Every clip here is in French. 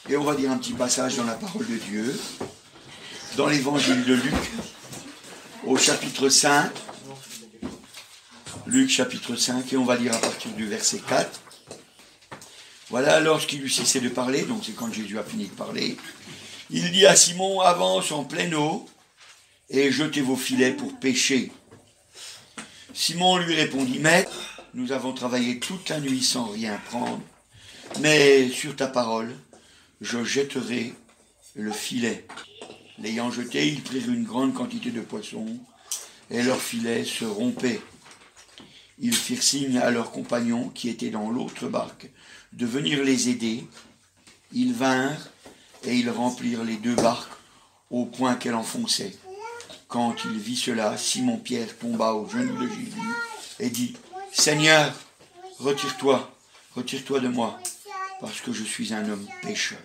Et on va lire un petit passage dans la parole de Dieu, dans l'évangile de Luc, au chapitre 5. Luc chapitre 5, et on va lire à partir du verset 4. Voilà, lorsqu'il eut cessé de parler, donc c'est quand Jésus a fini de parler, il dit à Simon, avance en pleine eau et jetez vos filets pour pêcher. Simon lui répondit, maître, nous avons travaillé toute la nuit sans rien prendre, mais sur ta parole, je jetterai le filet. L'ayant jeté, ils prirent une grande quantité de poissons et leur filet se rompait. Ils firent signe à leurs compagnons qui étaient dans l'autre barque de venir les aider. Ils vinrent et ils remplirent les deux barques au point qu'elle enfonçait. Quand il vit cela, Simon-Pierre tomba aux genoux de Jésus et dit, « Seigneur, retire-toi de moi, parce que je suis un homme pécheur. »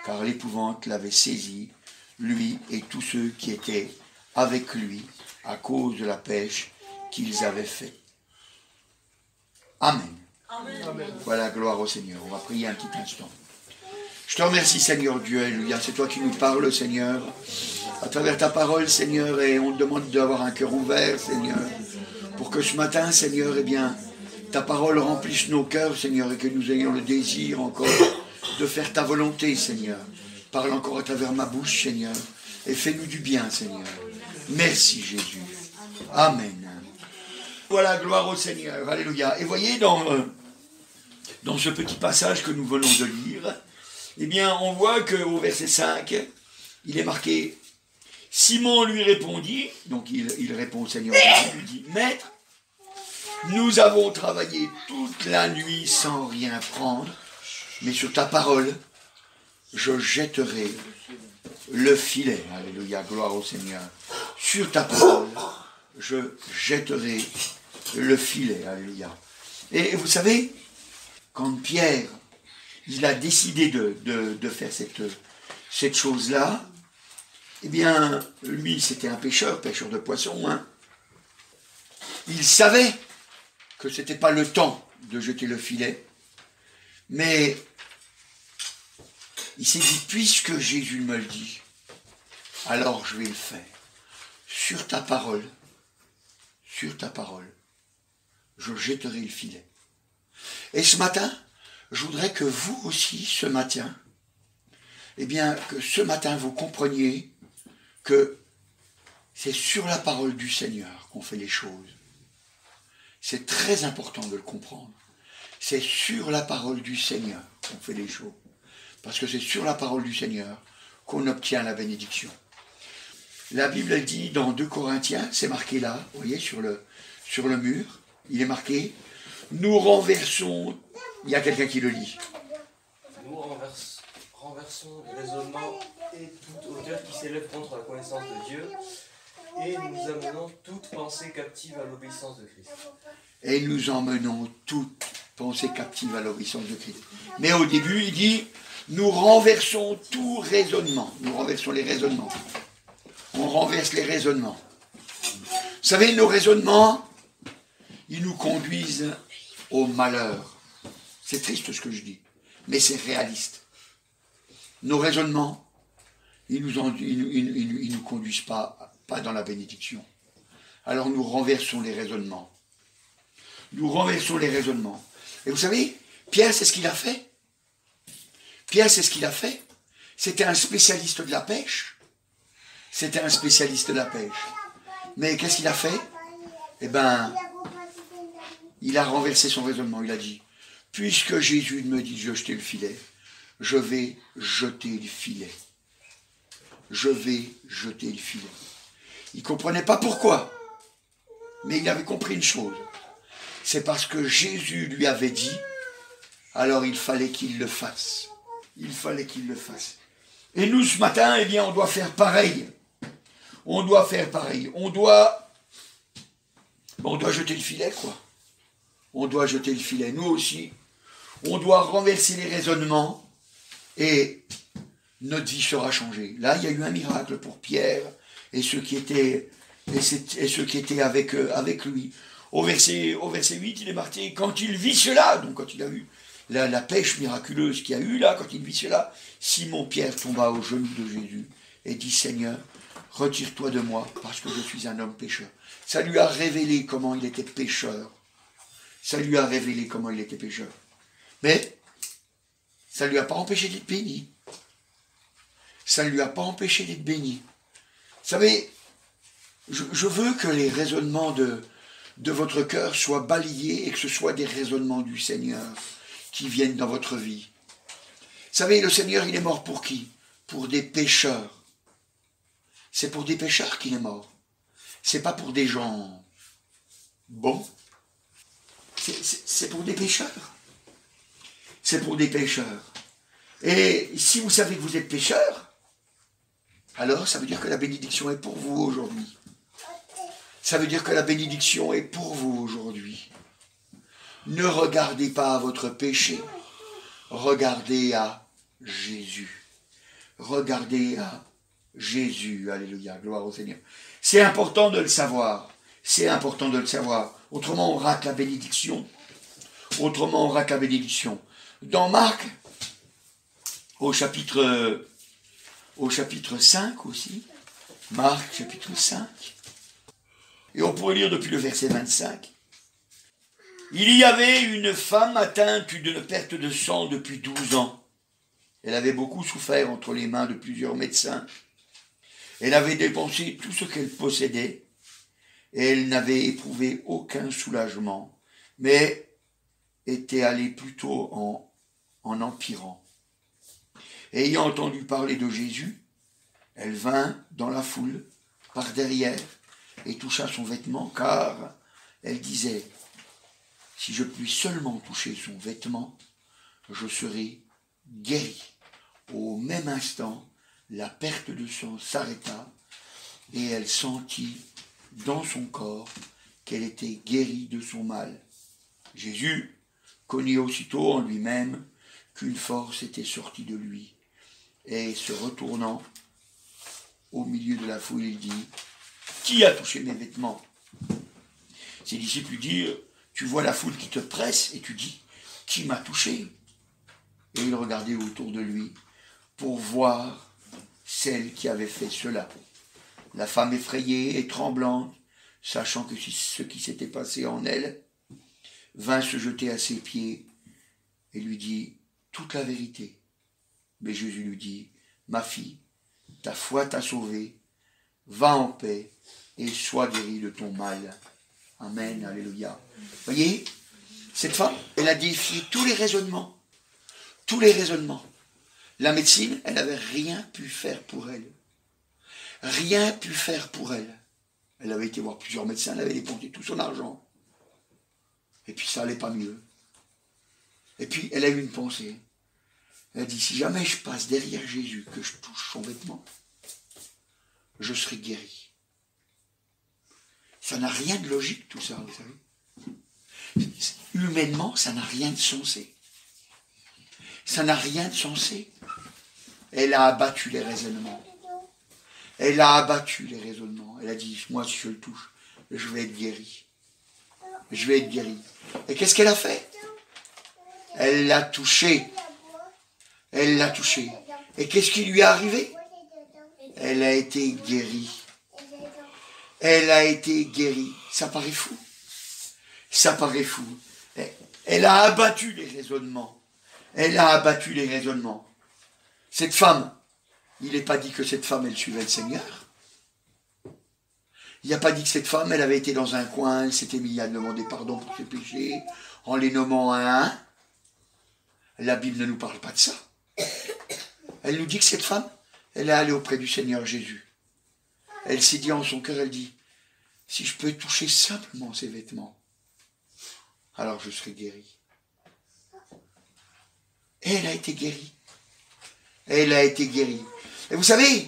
Car l'épouvante l'avait saisi, lui et tous ceux qui étaient avec lui, à cause de la pêche qu'ils avaient faite. Amen. Amen. Voilà, gloire au Seigneur. On va prier un petit instant. Je te remercie, Seigneur Dieu, alléluia. C'est toi qui nous parles, Seigneur, à travers ta parole, Seigneur, et on te demande d'avoir un cœur ouvert, Seigneur, pour que ce matin, Seigneur, eh bien, ta parole remplisse nos cœurs, Seigneur, et que nous ayons le désir encore de faire ta volonté, Seigneur. Parle encore à travers ma bouche, Seigneur, et fais-nous du bien, Seigneur. Merci, Jésus. Amen. Voilà, gloire au Seigneur, alléluia. Et voyez, dans ce petit passage que nous venons de lire, eh bien, on voit qu'au verset 5, il est marqué, Simon lui répondit, donc il répond au Seigneur, il lui dit, Maître, nous avons travaillé toute la nuit sans rien prendre, mais sur ta parole, je jetterai le filet. Alléluia, gloire au Seigneur. Sur ta parole, je jetterai le filet. Alléluia. Et vous savez, quand Pierre, il a décidé de faire cette chose-là, eh bien, lui, c'était un pêcheur de poissons. Hein. Il savait que ce n'était pas le temps de jeter le filet, mais il s'est dit, puisque Jésus me le dit, alors je vais le faire. Sur ta parole, je jetterai le filet. Et ce matin, je voudrais que vous aussi, ce matin, eh bien, que ce matin, vous compreniez que c'est sur la parole du Seigneur qu'on fait les choses. C'est très important de le comprendre. C'est sur la parole du Seigneur qu'on fait les choses. Parce que c'est sur la parole du Seigneur qu'on obtient la bénédiction. La Bible, elle dit dans 2 Corinthiens, c'est marqué là, vous voyez, sur le mur, il est marqué, nous renversons, il y a quelqu'un qui le lit. Nous renversons les raisonnements et toute hauteur qui s'élève contre la connaissance de Dieu, et nous amenons toute pensée captive à l'obéissance de Christ. Et nous emmenons toute pensée captive à l'obéissance de Christ. Mais au début, il dit, nous renversons tout raisonnement. Nous renversons les raisonnements. On renverse les raisonnements. Vous savez, nos raisonnements, ils nous conduisent au malheur. C'est triste ce que je dis, mais c'est réaliste. Nos raisonnements, ils nous conduisent pas dans la bénédiction. Alors nous renversons les raisonnements. Nous renversons les raisonnements. Et vous savez, Pierre, c'est ce qu'il a fait. Pierre, c'est ce qu'il a fait. C'était un spécialiste de la pêche. C'était un spécialiste de la pêche. Mais qu'est-ce qu'il a fait? Eh bien, il a renversé son raisonnement. Il a dit, puisque Jésus me dit de jeter le filet, je vais jeter le filet. Je vais jeter le filet. Il ne comprenait pas pourquoi. Mais il avait compris une chose. C'est parce que Jésus lui avait dit, alors il fallait qu'il le fasse. Il fallait qu'il le fasse. Et nous, ce matin, eh bien, on doit faire pareil. On doit faire pareil. On doit jeter le filet, quoi. On doit jeter le filet. Nous aussi, on doit renverser les raisonnements et notre vie sera changée. Là, il y a eu un miracle pour Pierre et ceux qui étaient, avec lui. Au verset 8, il est marqué, quand il vit cela, donc quand il a vu la pêche miraculeuse qu'il y a eu là, quand il vit cela, Simon-Pierre tomba aux genoux de Jésus et dit, Seigneur, retire-toi de moi, parce que je suis un homme pécheur. Ça lui a révélé comment il était pécheur. Ça lui a révélé comment il était pécheur. Mais ça ne lui a pas empêché d'être béni. Ça ne lui a pas empêché d'être béni. Vous savez, je veux que les raisonnements de votre cœur soient balayés et que ce soit des raisonnements du Seigneur qui viennent dans votre vie. Vous savez, le Seigneur, il est mort pour qui? Pour des pécheurs. C'est pour des pécheurs qu'il est mort. C'est pas pour des gens bons. C'est pour des pécheurs. C'est pour des pécheurs. Et si vous savez que vous êtes pécheur, alors ça veut dire que la bénédiction est pour vous aujourd'hui. Ça veut dire que la bénédiction est pour vous aujourd'hui. Ne regardez pas à votre péché. Regardez à Jésus. Regardez à Jésus. Alléluia. Gloire au Seigneur. C'est important de le savoir. C'est important de le savoir. Autrement, on rate la bénédiction. Autrement, on rate la bénédiction. Dans Marc, au chapitre 5 aussi, Marc, chapitre 5, et on pourrait lire depuis le verset 25. Il y avait une femme atteinte d'une perte de sang depuis 12 ans. Elle avait beaucoup souffert entre les mains de plusieurs médecins. Elle avait dépensé tout ce qu'elle possédait, et elle n'avait éprouvé aucun soulagement, mais était allée plutôt en empirant. Ayant entendu parler de Jésus, elle vint dans la foule, par derrière, et toucha son vêtement, car elle disait, si je puis seulement toucher son vêtement, je serai guérie. Au même instant, la perte de sang s'arrêta, et elle sentit dans son corps qu'elle était guérie de son mal. Jésus connut aussitôt en lui-même qu'une force était sortie de lui, et se retournant au milieu de la foule, il dit, qui a touché mes vêtements? Ses disciples lui dirent, tu vois la foule qui te presse, et tu dis, qui m'a touché? Et il regardait autour de lui pour voir celle qui avait fait cela. La femme effrayée et tremblante, sachant que ce qui s'était passé en elle, vint se jeter à ses pieds et lui dit toute la vérité. Mais Jésus lui dit, ma fille, ta foi t'a sauvée, va en paix et sois guérie de ton mal. Amen, alléluia. Voyez, cette femme, elle a défié tous les raisonnements. Tous les raisonnements. La médecine, elle n'avait rien pu faire pour elle. Rien pu faire pour elle. Elle avait été voir plusieurs médecins, elle avait dépensé tout son argent. Et puis ça n'allait pas mieux. Et puis elle a eu une pensée. Elle a dit, si jamais je passe derrière Jésus, que je touche son vêtement, je serai guéri. Ça n'a rien de logique tout ça, vous savez. Humainement, ça n'a rien de sensé. Ça n'a rien de sensé. Elle a abattu les raisonnements. Elle a abattu les raisonnements. Elle a dit, moi si je le touche, je vais être guéri. Je vais être guéri. Et qu'est-ce qu'elle a fait? Elle l'a touché. Elle l'a touché. Et qu'est-ce qui lui est arrivé? Elle a été guérie. Elle a été guérie. Ça paraît fou. Ça paraît fou. Elle a abattu les raisonnements. Elle a abattu les raisonnements. Cette femme, il n'est pas dit que cette femme, elle suivait le Seigneur. Il n'y a pas dit que cette femme, elle avait été dans un coin, elle s'était mise à demander pardon pour ses péchés, en les nommant un à un. La Bible ne nous parle pas de ça. Elle nous dit que cette femme, elle est allée auprès du Seigneur Jésus. Elle s'est dit en son cœur, elle dit, si je peux toucher simplement ses vêtements, alors je serai guérie. Et elle a été guérie. Elle a été guérie. Et vous savez,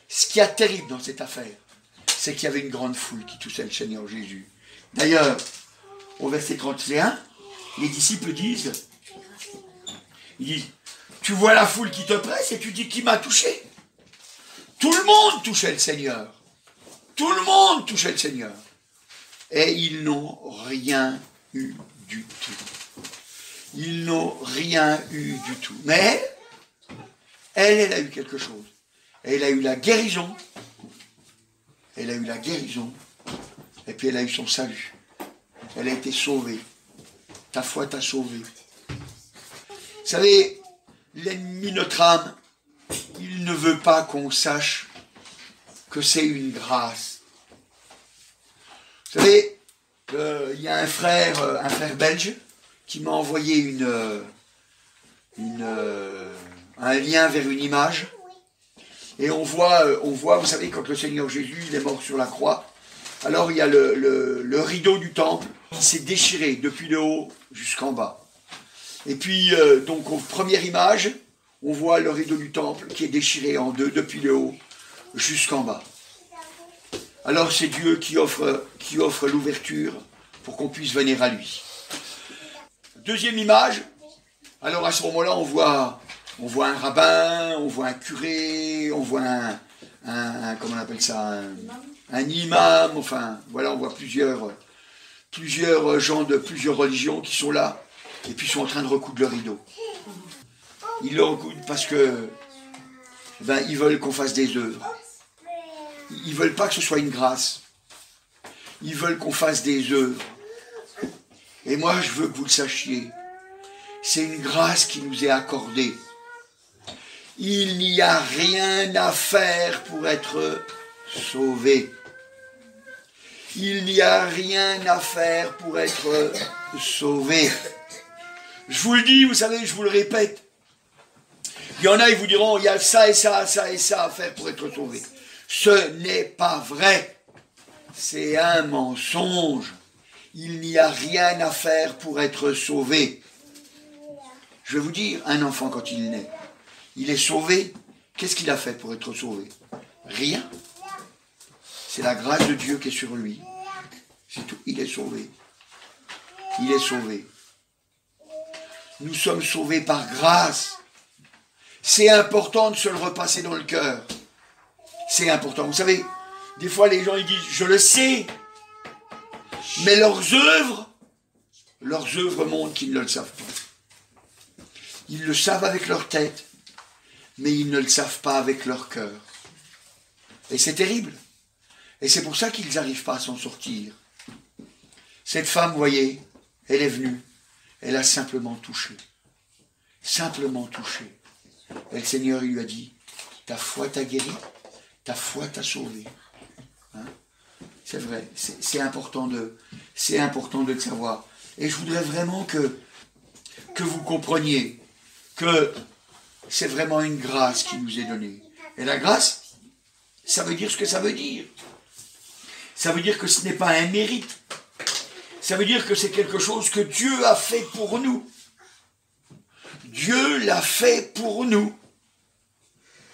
ce qui est terrible dans cette affaire, c'est qu'il y avait une grande foule qui touchait le Seigneur Jésus. D'ailleurs, au verset 31, les disciples disent, tu vois la foule qui te presse et tu dis qui m'a touché. Tout le monde touchait le Seigneur. Tout le monde touchait le Seigneur. Et ils n'ont rien eu du tout. Ils n'ont rien eu du tout. Mais, elle a eu quelque chose. Elle a eu la guérison. Elle a eu la guérison. Et puis elle a eu son salut. Elle a été sauvée. Ta foi t'a sauvé. Vous savez, l'ennemi de notre âme, il ne veut pas qu'on sache que c'est une grâce. Vous savez, il y a un frère belge qui m'a envoyé un lien vers une image. Et on voit, vous savez, quand le Seigneur Jésus il est mort sur la croix, alors il y a le rideau du temple qui s'est déchiré depuis le haut jusqu'en bas. Et puis, donc, première image, on voit le rideau du temple qui est déchiré en deux depuis le haut jusqu'en bas. Alors c'est Dieu qui offre l'ouverture pour qu'on puisse venir à lui. Deuxième image, alors à ce moment-là, on voit un rabbin, on voit un curé, on voit comment on appelle ça, un imam, enfin, voilà, on voit plusieurs gens de plusieurs religions qui sont là, et puis ils sont en train de recoudre le rideau. Ils le recoudent parce que, ils veulent qu'on fasse des œuvres. Ils veulent pas que ce soit une grâce. Ils veulent qu'on fasse des œuvres. Et moi, je veux que vous le sachiez. C'est une grâce qui nous est accordée. Il n'y a rien à faire pour être sauvé. Il n'y a rien à faire pour être sauvé. Je vous le dis, vous savez, je vous le répète. Il y en a, ils vous diront, il y a ça et ça, ça et ça à faire pour être sauvé. Ce n'est pas vrai. C'est un mensonge. Il n'y a rien à faire pour être sauvé. Je vais vous dire, un enfant quand il naît, il est sauvé. Qu'est-ce qu'il a fait pour être sauvé? Rien. C'est la grâce de Dieu qui est sur lui. C'est tout. Il est sauvé. Il est sauvé. Nous sommes sauvés par grâce. C'est important de se le repasser dans le cœur. C'est important. Vous savez, des fois les gens ils disent, je le sais, mais leurs œuvres montrent qu'ils ne le savent pas. Ils le savent avec leur tête, mais ils ne le savent pas avec leur cœur. Et c'est terrible. Et c'est pour ça qu'ils n'arrivent pas à s'en sortir. Cette femme, vous voyez, elle est venue, elle a simplement touché. Simplement touché. Et le Seigneur il lui a dit, ta foi t'a guéri, ta foi t'a sauvé. Hein? C'est vrai, c'est important de le savoir. Et je voudrais vraiment que vous compreniez que c'est vraiment une grâce qui nous est donnée. Et la grâce, ça veut dire ce que ça veut dire. Ça veut dire que ce n'est pas un mérite. Ça veut dire que c'est quelque chose que Dieu a fait pour nous. Dieu l'a fait pour nous.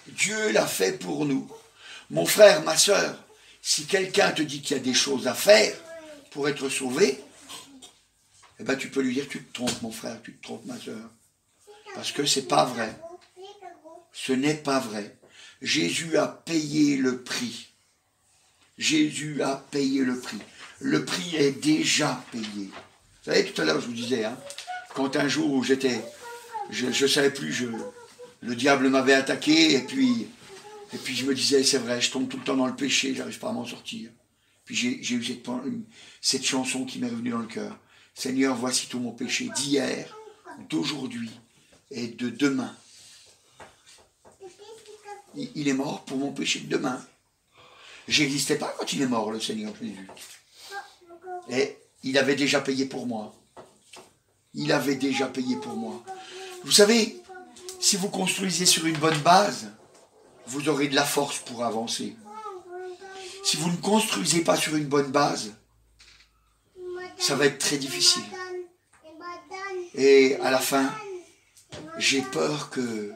Dieu l'a fait pour nous. Mon frère, ma soeur, si quelqu'un te dit qu'il y a des choses à faire pour être sauvé, eh ben tu peux lui dire, tu te trompes mon frère, tu te trompes ma soeur. Parce que c'est pas vrai. Ce n'est pas vrai. Jésus a payé le prix. Jésus a payé le prix. Le prix est déjà payé. Vous savez, tout à l'heure, je vous disais, hein, quand un jour où j'étais, je ne savais plus, le diable m'avait attaqué, et puis je me disais, c'est vrai, je tombe tout le temps dans le péché, j'arrive pas à m'en sortir. Puis j'ai eu cette chanson qui m'est revenue dans le cœur. Seigneur, voici tout mon péché d'hier, d'aujourd'hui et de demain. Il est mort pour mon péché de demain. J'existais pas quand il est mort, le Seigneur Jésus. Et il avait déjà payé pour moi. Il avait déjà payé pour moi. Vous savez, si vous construisez sur une bonne base, vous aurez de la force pour avancer. Si vous ne construisez pas sur une bonne base, ça va être très difficile. Et à la fin, j'ai peur que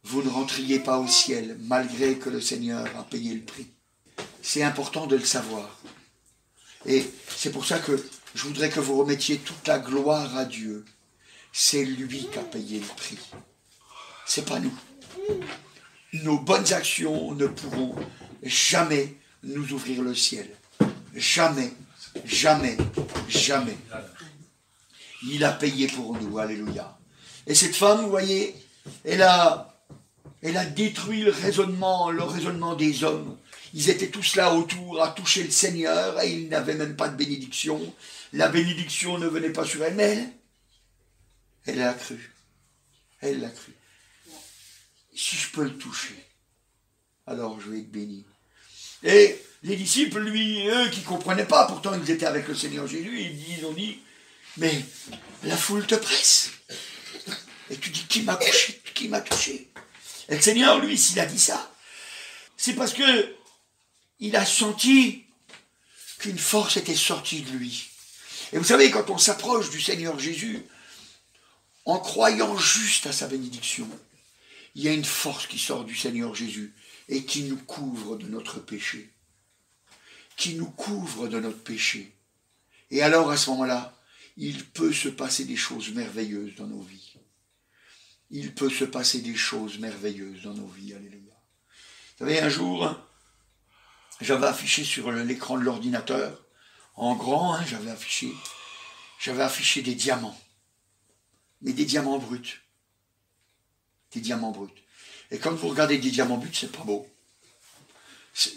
vous ne rentriez pas au ciel, malgré que le Seigneur a payé le prix. C'est important de le savoir. Et c'est pour ça que je voudrais que vous remettiez toute la gloire à Dieu. C'est lui qui a payé le prix. C'est pas nous. Nos bonnes actions ne pourront jamais nous ouvrir le ciel. Jamais, jamais, jamais. Il a payé pour nous, alléluia. Et cette femme, vous voyez, elle a détruit le raisonnement des hommes. Ils étaient tous là autour à toucher le Seigneur et ils n'avaient même pas de bénédiction. La bénédiction ne venait pas sur elle, mais elle a cru. Elle l'a cru. Si je peux le toucher, alors je vais être béni. Et les disciples, lui, eux, qui ne comprenaient pas, pourtant ils étaient avec le Seigneur Jésus, ils ont dit, mais la foule te presse. Et tu dis, qui m'a touché, qui m'a touché? Et le Seigneur, lui, s'il a dit ça, c'est parce que il a senti qu'une force était sortie de lui. Et vous savez, quand on s'approche du Seigneur Jésus, en croyant juste à sa bénédiction, il y a une force qui sort du Seigneur Jésus et qui nous couvre de notre péché. Qui nous couvre de notre péché. Et alors, à ce moment-là, il peut se passer des choses merveilleuses dans nos vies. Il peut se passer des choses merveilleuses dans nos vies. Alléluia. Vous savez, un jour, j'avais affiché sur l'écran de l'ordinateur, en grand, j'avais affiché des diamants. Mais des diamants bruts. Des diamants bruts. Et quand vous regardez des diamants bruts, c'est pas beau.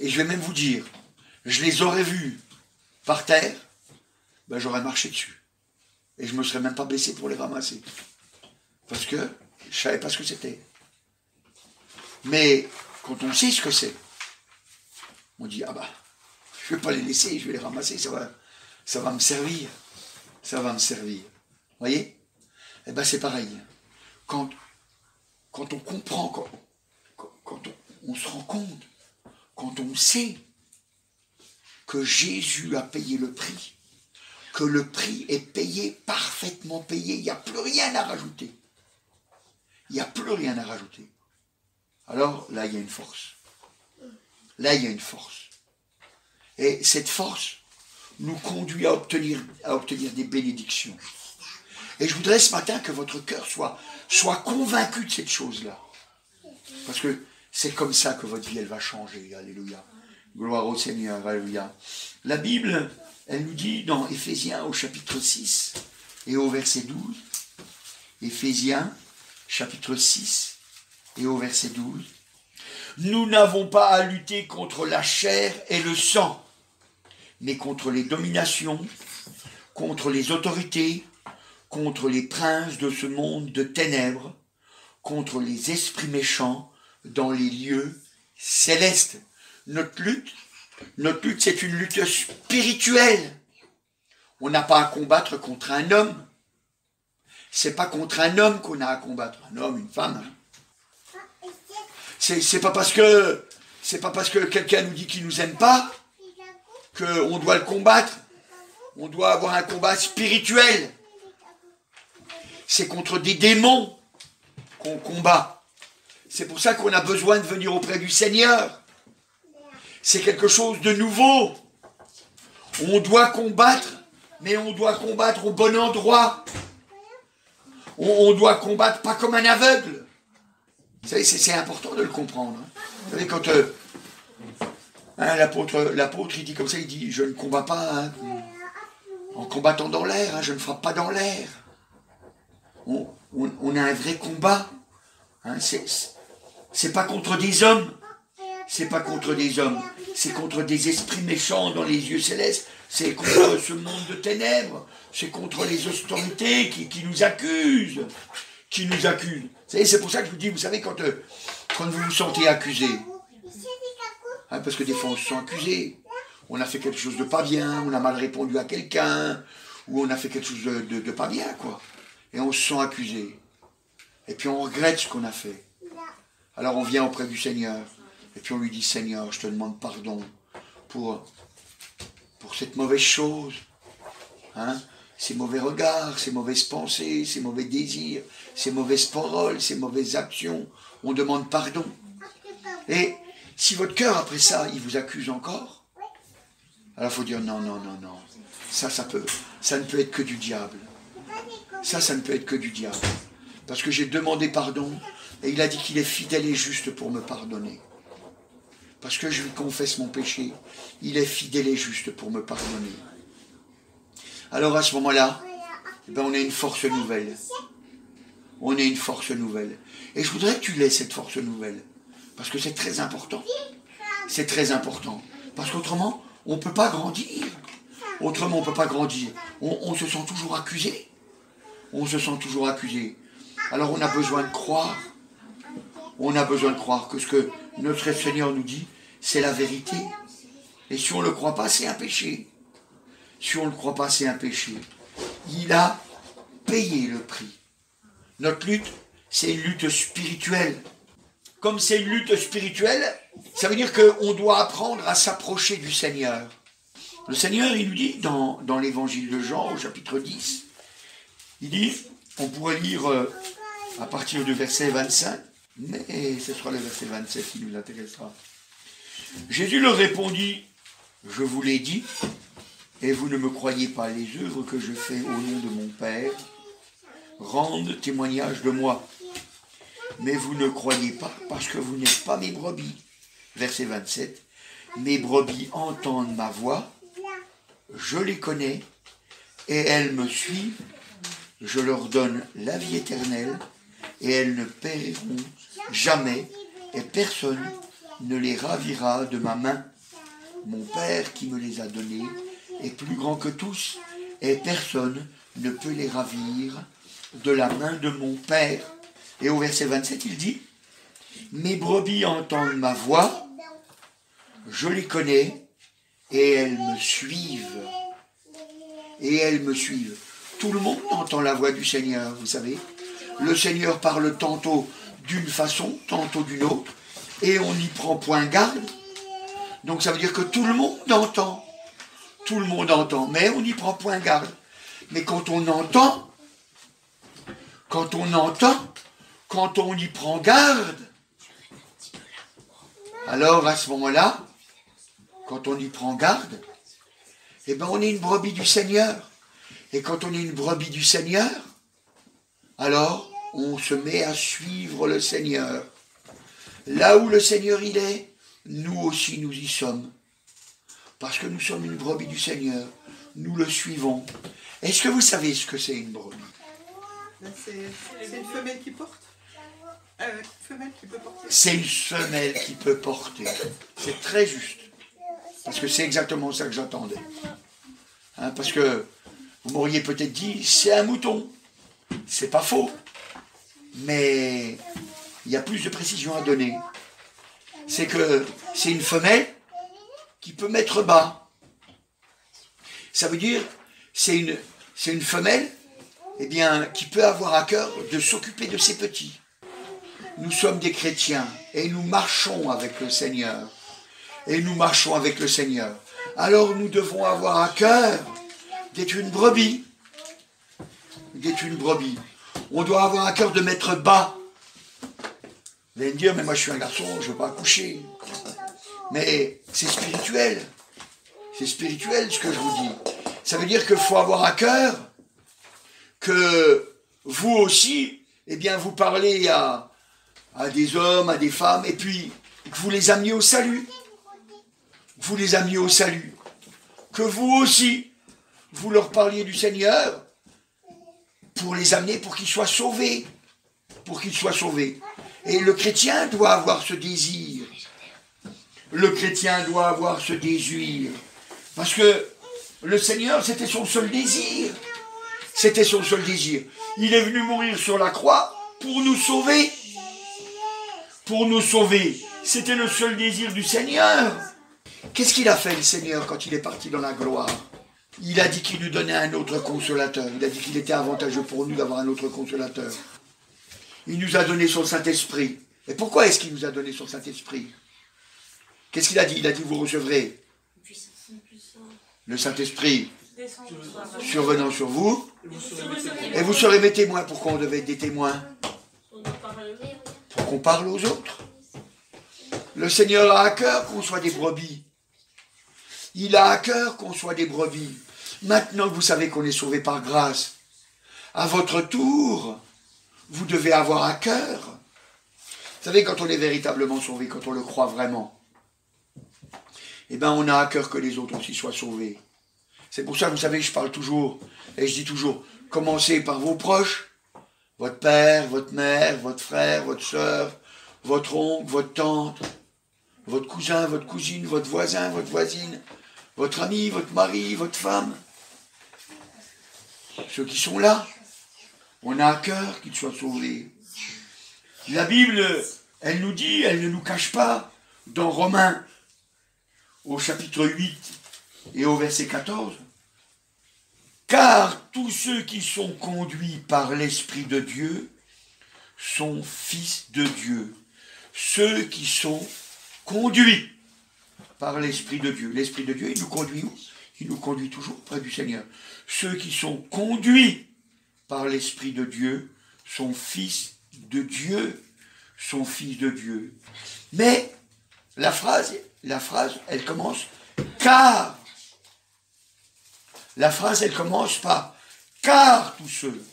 Et je vais même vous dire, je les aurais vus par terre, ben j'aurais marché dessus. Et je ne me serais même pas baissé pour les ramasser. Parce que je ne savais pas ce que c'était. Mais quand on sait ce que c'est, on dit, ah bah, je ne vais pas les laisser, je vais les ramasser, ça va me servir. Ça va me servir. Vous voyez? Eh bien c'est pareil. Quand on comprend, quand on se rend compte, quand on sait que Jésus a payé le prix, que le prix est payé, parfaitement payé, il n'y a plus rien à rajouter. Il n'y a plus rien à rajouter. Alors là, il y a une force. Là, il y a une force. Et cette force nous conduit à obtenir des bénédictions. Et je voudrais ce matin que votre cœur soit convaincu de cette chose-là. Parce que c'est comme ça que votre vie, elle va changer. Alléluia. Gloire au Seigneur. Alléluia. La Bible, elle nous dit dans Éphésiens au chapitre 6 et au verset 12. Éphésiens, chapitre 6 et au verset 12. Nous n'avons pas à lutter contre la chair et le sang, mais contre les dominations, contre les autorités, contre les princes de ce monde de ténèbres, contre les esprits méchants dans les lieux célestes. Notre lutte, c'est une lutte spirituelle. On n'a pas à combattre contre un homme. C'est pas contre un homme qu'on a à combattre. Un homme, une femme. C'est pas parce que quelqu'un nous dit qu'il nous aime pas qu'on doit le combattre. On doit avoir un combat spirituel. C'est contre des démons qu'on combat. C'est pour ça qu'on a besoin de venir auprès du Seigneur. C'est quelque chose de nouveau. On doit combattre, mais on doit combattre au bon endroit. On doit combattre pas comme un aveugle. Vous savez, c'est important de le comprendre. Vous savez, quand l'apôtre, il dit comme ça, il dit, je ne combats pas en combattant dans l'air, je ne frappe pas dans l'air. On a un vrai combat. C'est pas contre des hommes. C'est pas contre des hommes. C'est contre des esprits méchants dans les lieux célestes. C'est contre ce monde de ténèbres. C'est contre les autorités qui nous accusent. Qui nous accusent. Vous savez, c'est pour ça que je vous dis, vous savez, quand vous vous sentez accusé, parce que des fois on se sent accusé, on a fait quelque chose de pas bien, on a mal répondu à quelqu'un, ou on a fait quelque chose de pas bien, quoi. Et on se sent accusé. Et puis on regrette ce qu'on a fait. Alors on vient auprès du Seigneur, et puis on lui dit, Seigneur, je te demande pardon pour cette mauvaise chose, ces mauvais regards, ces mauvaises pensées, ces mauvais désirs, ces mauvaises paroles, ces mauvaises actions. On demande pardon. Et si votre cœur, après ça, il vous accuse encore, alors il faut dire non. Ça ne peut être que du diable. Ça ne peut être que du diable. Parce que j'ai demandé pardon, et il a dit qu'il est fidèle et juste pour me pardonner. Parce que je lui confesse mon péché, il est fidèle et juste pour me pardonner. Alors à ce moment-là, eh ben, on a une force nouvelle. On a une force nouvelle. Et je voudrais que tu l'aies, cette force nouvelle. Parce que c'est très important. C'est très important. Parce qu'autrement, on ne peut pas grandir. Autrement, on ne peut pas grandir. On se sent toujours accusé. On se sent toujours accusé. Alors on a besoin de croire. On a besoin de croire que ce que notre Seigneur nous dit, c'est la vérité. Et si on ne le croit pas, c'est un péché. Si on ne le croit pas, c'est un péché. Il a payé le prix. Notre lutte, c'est une lutte spirituelle. Comme c'est une lutte spirituelle, ça veut dire qu'on doit apprendre à s'approcher du Seigneur. Le Seigneur, il nous dit dans l'évangile de Jean, au chapitre 10, il dit, on pourrait lire à partir du verset 25, mais ce sera le verset 27 qui nous intéressera. Jésus leur répondit, je vous l'ai dit, et vous ne me croyez pas, les œuvres que je fais au nom de mon Père rendent témoignage de moi. Mais vous ne croyez pas parce que vous n'êtes pas mes brebis. Verset 27. Mes brebis entendent ma voix, je les connais, et elles me suivent. Je leur donne la vie éternelle, et elles ne périront jamais, et personne ne les ravira de ma main. Mon Père qui me les a donnés est plus grand que tous, et personne ne peut les ravir de la main de mon Père. Et au verset 27, il dit, mes brebis entendent ma voix, je les connais, et elles me suivent. Et elles me suivent. Tout le monde entend la voix du Seigneur, vous savez. Le Seigneur parle tantôt d'une façon, tantôt d'une autre, et on n'y prend point garde. Donc ça veut dire que tout le monde entend. Tout le monde entend, mais on n'y prend point garde. Mais quand on entend, quand on y prend garde, alors à ce moment-là, quand on y prend garde, eh bien on est une brebis du Seigneur. Et quand on est une brebis du Seigneur, alors on se met à suivre le Seigneur. Là où le Seigneur il est, nous aussi nous y sommes. Parce que nous sommes une brebis du Seigneur. Nous le suivons. Est-ce que vous savez ce que c'est une brebis? C'est une femelle qui porte. Femelle qui peut porter. C'est une femelle qui peut porter. C'est très juste. Parce que c'est exactement ça que j'attendais. Hein, parce que vous m'auriez peut-être dit, c'est un mouton. C'est pas faux. Mais il y a plus de précision à donner. C'est que c'est une femelle qui peut mettre bas. Ça veut dire, c'est une femelle eh bien, qui peut avoir à cœur de s'occuper de ses petits. Nous sommes des chrétiens et nous marchons avec le Seigneur. Et nous marchons avec le Seigneur. Alors nous devons avoir à cœur d'être une brebis. D'être une brebis. On doit avoir à cœur de mettre bas. Vous allez me dire, mais moi je suis un garçon, je ne veux pas accoucher. Mais c'est spirituel. C'est spirituel ce que je vous dis. Ça veut dire qu'il faut avoir à cœur que vous aussi, eh bien, vous parlez à des hommes, à des femmes, et puis que vous les ameniez au salut. Vous les ameniez au salut. Que vous aussi, vous leur parliez du Seigneur pour les amener, pour qu'ils soient sauvés. Pour qu'ils soient sauvés. Et le chrétien doit avoir ce désir. Le chrétien doit avoir ce désir. Parce que le Seigneur, c'était son seul désir. C'était son seul désir. Il est venu mourir sur la croix pour nous sauver. Pour nous sauver. C'était le seul désir du Seigneur. Qu'est-ce qu'il a fait, le Seigneur, quand il est parti dans la gloire? Il a dit qu'il nous donnait un autre consolateur. Il a dit qu'il était avantageux pour nous d'avoir un autre consolateur. Il nous a donné son Saint-Esprit. Et pourquoi est-ce qu'il nous a donné son Saint-Esprit? Qu'est-ce qu'il a dit? Il a dit, vous recevrez le Saint-Esprit survenant sur vous, et vous serez mes témoins. Pourquoi on devait être des témoins? Pour qu'on parle aux autres. Le Seigneur a à cœur qu'on soit des brebis. Il a à cœur qu'on soit des brebis. Maintenant que vous savez qu'on est sauvé par grâce, à votre tour, vous devez avoir à cœur. Vous savez, quand on est véritablement sauvé, quand on le croit vraiment, eh bien, on a à cœur que les autres aussi soient sauvés. C'est pour ça, vous savez, je parle toujours, et je dis toujours, Commencez par vos proches, votre père, votre mère, votre frère, votre soeur, votre oncle, votre tante, votre cousin, votre cousine, votre voisin, votre voisine, votre ami, votre mari, votre femme. Ceux qui sont là, on a à cœur qu'ils soient sauvés. La Bible, elle nous dit, elle ne nous cache pas, dans Romains, au chapitre 8 et au verset 14, car tous ceux qui sont conduits par l'Esprit de Dieu sont fils de Dieu. Ceux qui sont conduits par l'Esprit de Dieu. L'Esprit de Dieu, il nous conduit où? Il nous conduit toujours près du Seigneur. Ceux qui sont conduits par l'Esprit de Dieu sont fils de Dieu. Sont fils de Dieu. Mais la phrase, elle commence car. La phrase, elle commence par car tous ceux.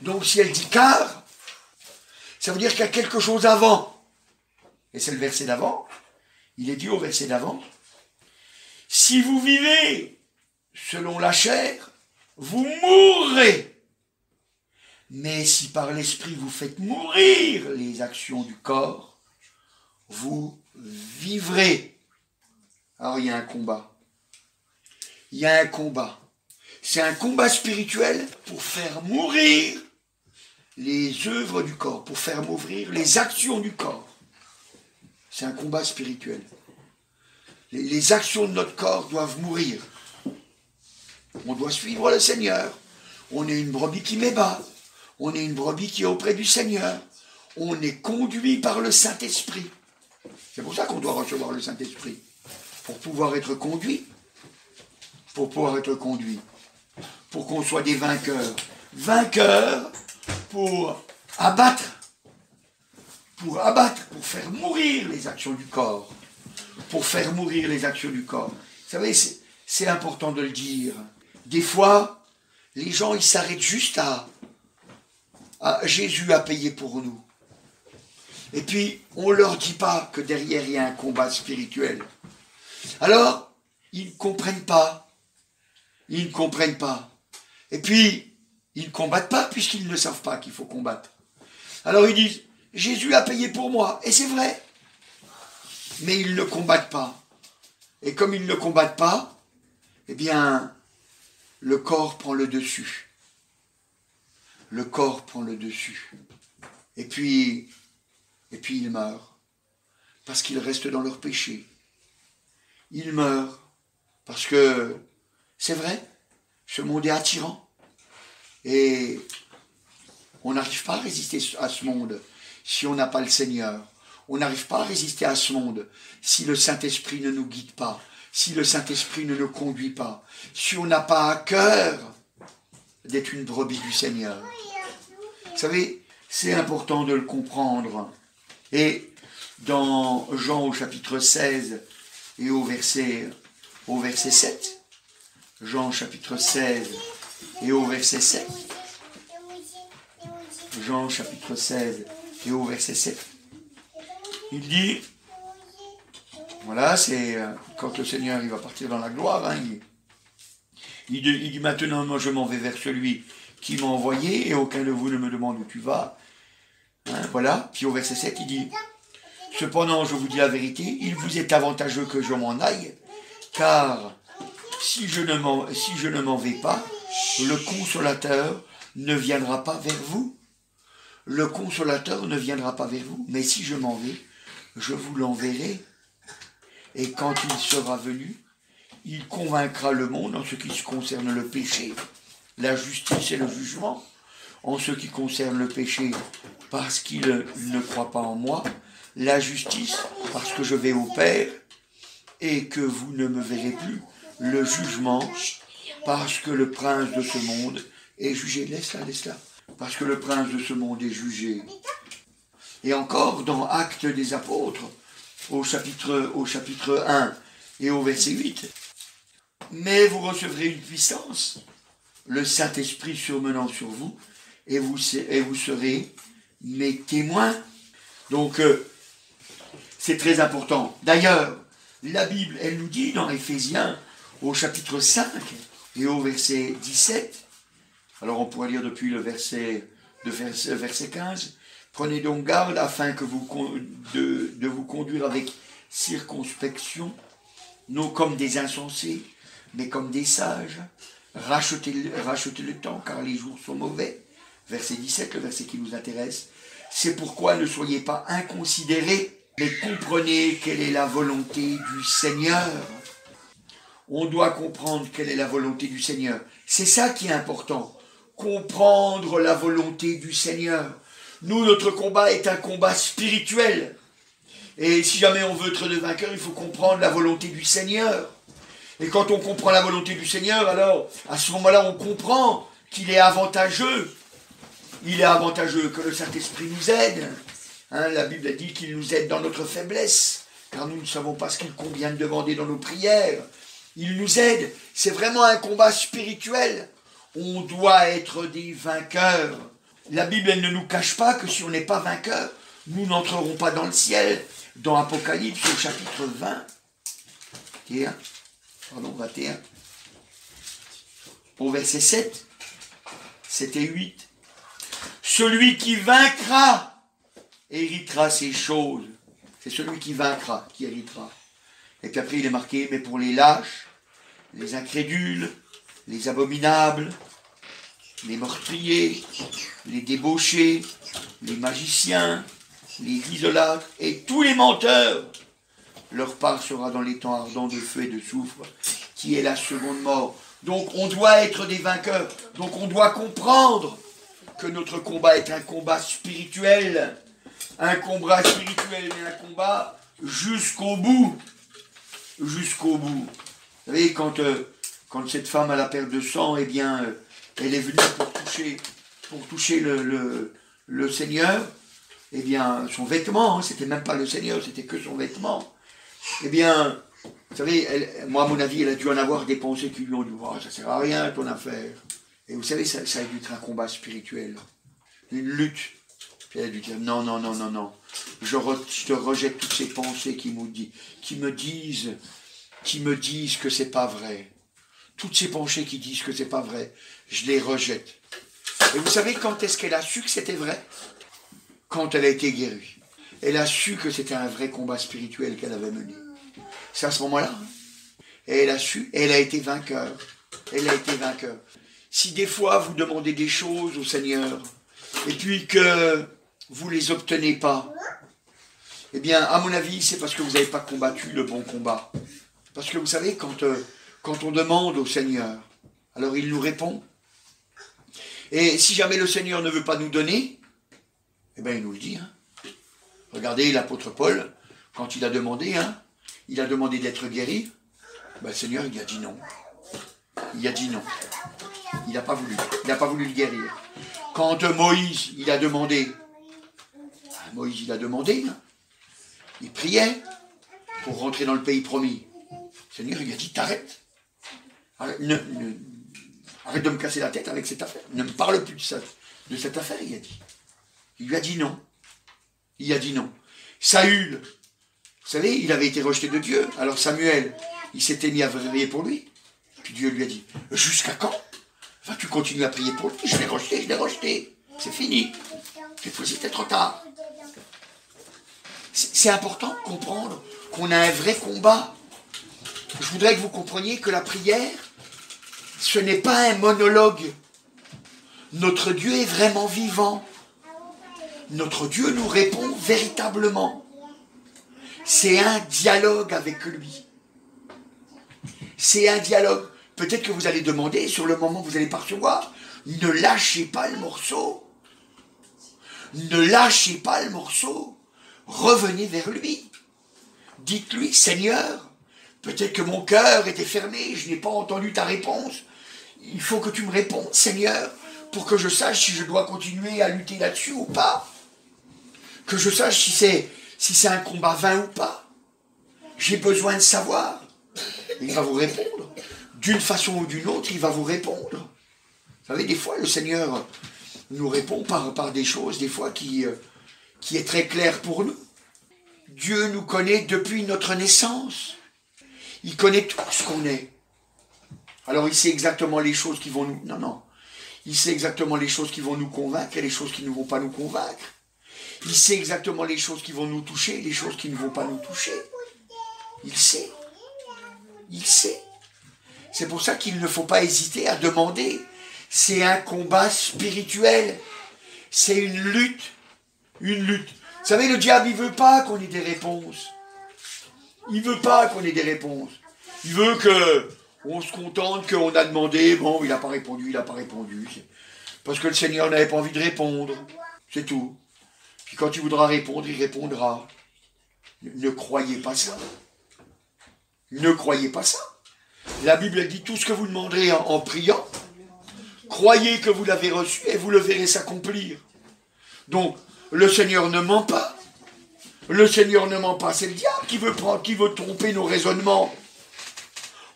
Donc si elle dit car, ça veut dire qu'il y a quelque chose avant. Et c'est le verset d'avant. Il est dit au verset d'avant, si vous vivez selon la chair, vous mourrez. Mais si par l'esprit vous faites mourir les actions du corps, vous vivrez. Alors il y a un combat. Il y a un combat. C'est un combat spirituel pour faire mourir les œuvres du corps, pour faire mourir les actions du corps. C'est un combat spirituel. Les actions de notre corps doivent mourir. On doit suivre le Seigneur. On est une brebis qui m'ébat. On est une brebis qui est auprès du Seigneur. On est conduit par le Saint-Esprit. C'est pour ça qu'on doit recevoir le Saint-Esprit. Pour pouvoir être conduit. Pour pouvoir être conduit. Pour qu'on soit des vainqueurs. Vainqueurs pour abattre. Pour abattre, pour faire mourir les actions du corps. Pour faire mourir les actions du corps. Vous savez, c'est important de le dire. Des fois, les gens, ils s'arrêtent juste à Jésus a payé pour nous. Et puis, on ne leur dit pas que derrière, il y a un combat spirituel. Alors, ils ne comprennent pas. Ils ne comprennent pas. Et puis, ils ne combattent pas puisqu'ils ne savent pas qu'il faut combattre. Alors, ils disent, Jésus a payé pour moi. Et c'est vrai. Mais ils ne combattent pas. Et comme ils ne combattent pas, eh bien, le corps prend le dessus. Le corps prend le dessus. Et puis ils meurent. Parce qu'ils restent dans leur péché. Ils meurent. Parce que, c'est vrai, ce monde est attirant. Et on n'arrive pas à résister à ce monde si on n'a pas le Seigneur. On n'arrive pas à résister à ce monde si le Saint-Esprit ne nous guide pas, si le Saint-Esprit ne nous conduit pas, si on n'a pas à cœur d'être une brebis du Seigneur. Vous savez, c'est important de le comprendre. Et dans Jean au chapitre 16 et au verset 7, Jean chapitre 16 et au verset 7, Jean chapitre 16 et au verset 7, il dit, voilà, c'est quand le Seigneur il va partir dans la gloire, hein, il dit maintenant, moi je m'en vais vers celui qui m'a envoyé et aucun de vous ne me demande où tu vas. Hein, voilà, puis au verset 7, il dit, cependant je vous dis la vérité, il vous est avantageux que je m'en aille, car si je ne m'en vais pas, le Consolateur ne viendra pas vers vous. Le Consolateur ne viendra pas vers vous, mais si je m'en vais, je vous l'enverrai. Et quand il sera venu, il convaincra le monde en ce qui concerne le péché, la justice et le jugement. En ce qui concerne le péché, parce qu'il ne croit pas en moi, la justice, parce que je vais au Père, et que vous ne me verrez plus, le jugement, parce que le prince de ce monde est jugé. Laisse-la. Parce que le prince de ce monde est jugé. Et encore, dans Actes des Apôtres, au chapitre 1 et au verset 8, mais vous recevrez une puissance, le Saint-Esprit surmenant sur vous, et vous serez mes témoins. Donc, c'est très important. D'ailleurs, la Bible, elle nous dit dans Éphésiens, au chapitre 5 et au verset 17, Alors on pourrait lire depuis le verset 15. Prenez donc garde afin que de vous conduire avec circonspection, non comme des insensés, mais comme des sages. Rachetez le temps, car les jours sont mauvais. Verset 17, le verset qui nous intéresse. C'est pourquoi ne soyez pas inconsidérés, mais comprenez quelle est la volonté du Seigneur. On doit comprendre quelle est la volonté du Seigneur. C'est ça qui est important. Comprendre la volonté du Seigneur. Nous, notre combat est un combat spirituel. Et si jamais on veut être le vainqueur, il faut comprendre la volonté du Seigneur. Et quand on comprend la volonté du Seigneur, alors, à ce moment-là, on comprend qu'il est avantageux. Il est avantageux que le Saint-Esprit nous aide. La Bible a dit qu'il nous aide dans notre faiblesse, car nous ne savons pas ce qu'il convient de demander dans nos prières. Il nous aide. C'est vraiment un combat spirituel. On doit être des vainqueurs. La Bible, elle ne nous cache pas que si on n'est pas vainqueur, nous n'entrerons pas dans le ciel. Dans Apocalypse, au chapitre 21, au verset 7 et 8. Celui qui vaincra héritera ces choses. C'est celui qui vaincra qui héritera. Et puis après, il est marqué, mais pour les lâches, les incrédules, les abominables, les meurtriers, les débauchés, les magiciens, les idolâtres et tous les menteurs, leur part sera dans les temps ardents de feu et de soufre, qui est la seconde mort. Donc on doit être des vainqueurs. Donc on doit comprendre que notre combat est un combat spirituel. Un combat spirituel, mais un combat jusqu'au bout. Jusqu'au bout. Vous savez, quand cette femme a la perte de sang, eh bien, elle est venue pour toucher le Seigneur, eh bien, son vêtement, c'était même pas le Seigneur, c'était que son vêtement. Eh bien, vous savez, moi, à mon avis, elle a dû en avoir des pensées qui lui ont dit, oh, ça sert à rien, ton affaire. Et vous savez, ça a dû être un combat spirituel, une lutte. Puis elle a dû dire, non, je te rejette toutes ces pensées qui me disent que c'est pas vrai. Toutes ces pensées qui disent que c'est pas vrai, je les rejette. Et vous savez quand est-ce qu'elle a su que c'était vrai? Quand elle a été guérie. Elle a su que c'était un vrai combat spirituel qu'elle avait mené. C'est à ce moment-là. Et elle a su, et elle a été vainqueur. Elle a été vainqueur. Si des fois vous demandez des choses au Seigneur, et puis que vous ne les obtenez pas, eh bien, à mon avis, c'est parce que vous n'avez pas combattu le bon combat. Parce que vous savez, quand on demande au Seigneur, alors il nous répond. Et si jamais le Seigneur ne veut pas nous donner, eh bien, il nous le dit. Regardez l'apôtre Paul, quand il a demandé d'être guéri, ben, le Seigneur, il a dit non. Il a dit non. Il n'a pas voulu. Il n'a pas voulu le guérir. Quand Moïse, il a demandé, il priait pour rentrer dans le pays promis. Le Seigneur, il a dit, t'arrêtes. Arrête de me casser la tête avec cette affaire. Ne me parle plus de cette affaire, il a dit. Il lui a dit non. Il a dit non. Saül, vous savez, il avait été rejeté de Dieu. Alors Samuel, il s'était mis à prier pour lui. Puis Dieu lui a dit, jusqu'à quand vas-tu continuer à prier pour lui? Je l'ai rejeté. C'est fini. Cette fois-ci, c'était trop tard. C'est important de comprendre qu'on a un vrai combat. Je voudrais que vous compreniez que la prière, ce n'est pas un monologue. Notre Dieu est vraiment vivant. Notre Dieu nous répond véritablement. C'est un dialogue avec lui. C'est un dialogue. Peut-être que vous allez demander, sur le moment où vous allez pas recevoir, ne lâchez pas le morceau. Ne lâchez pas le morceau. Revenez vers lui. Dites-lui, Seigneur, peut-être que mon cœur était fermé, je n'ai pas entendu ta réponse. Il faut que tu me répondes, Seigneur, pour que je sache si je dois continuer à lutter là-dessus ou pas. Que je sache si c'est un combat vain ou pas. J'ai besoin de savoir. Il va vous répondre. D'une façon ou d'une autre, il va vous répondre. Vous savez, des fois, le Seigneur nous répond par des choses, des fois, qui est très clair pour nous. Dieu nous connaît depuis notre naissance. Il connaît tout ce qu'on est. Alors, il sait exactement les choses qui vont nous... Non. Il sait exactement les choses qui vont nous convaincre et les choses qui ne vont pas nous convaincre. Il sait exactement les choses qui vont nous toucher et les choses qui ne vont pas nous toucher. Il sait. Il sait. C'est pour ça qu'il ne faut pas hésiter à demander. C'est un combat spirituel. C'est une lutte. Une lutte. Vous savez, le diable, il ne veut pas qu'on ait des réponses. Il ne veut pas qu'on ait des réponses. Il veut qu'on se contente, qu'on a demandé, bon, il n'a pas répondu, il n'a pas répondu. Parce que le Seigneur n'avait pas envie de répondre. C'est tout. Puis quand il voudra répondre, il répondra. Ne croyez pas ça. Ne croyez pas ça. La Bible dit tout ce que vous demanderez en priant, croyez que vous l'avez reçu et vous le verrez s'accomplir. Donc, le Seigneur ne ment pas. Le Seigneur ne ment pas. C'est le diable qui veut tromper nos raisonnements.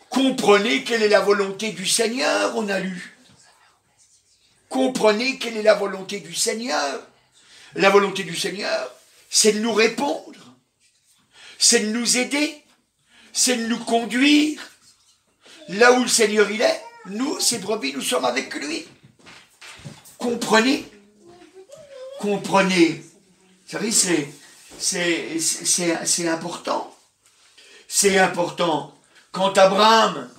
Comprenez quelle est la volonté du Seigneur, on a lu. Comprenez quelle est la volonté du Seigneur. La volonté du Seigneur, c'est de nous répondre. C'est de nous aider. C'est de nous conduire. Là où le Seigneur il est, nous, ses brebis, nous sommes avec lui. Comprenez. Comprenez. Vous savez, c'est important. C'est important. Quand Abraham,